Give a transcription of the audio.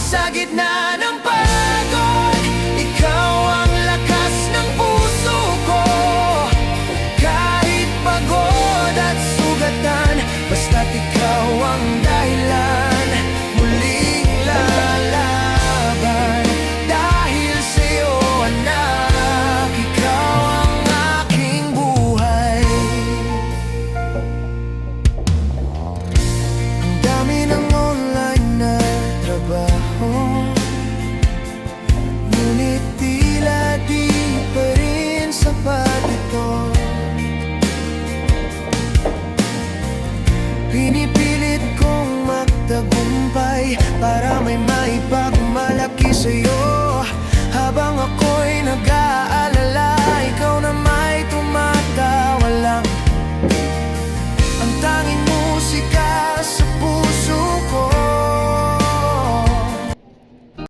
Sa gitna ng pagod, ikaw ang lakas ng puso ko. Kahit pagod at sugatan, basta't ikaw ang dahilan. Muling lalaban dahil sa'yo, anak. Ikaw ang aking buhay. Ang dami ng online na trabaho, ngunit tila di pa rin sapat ito. Pinipilit kong magtagumpay para may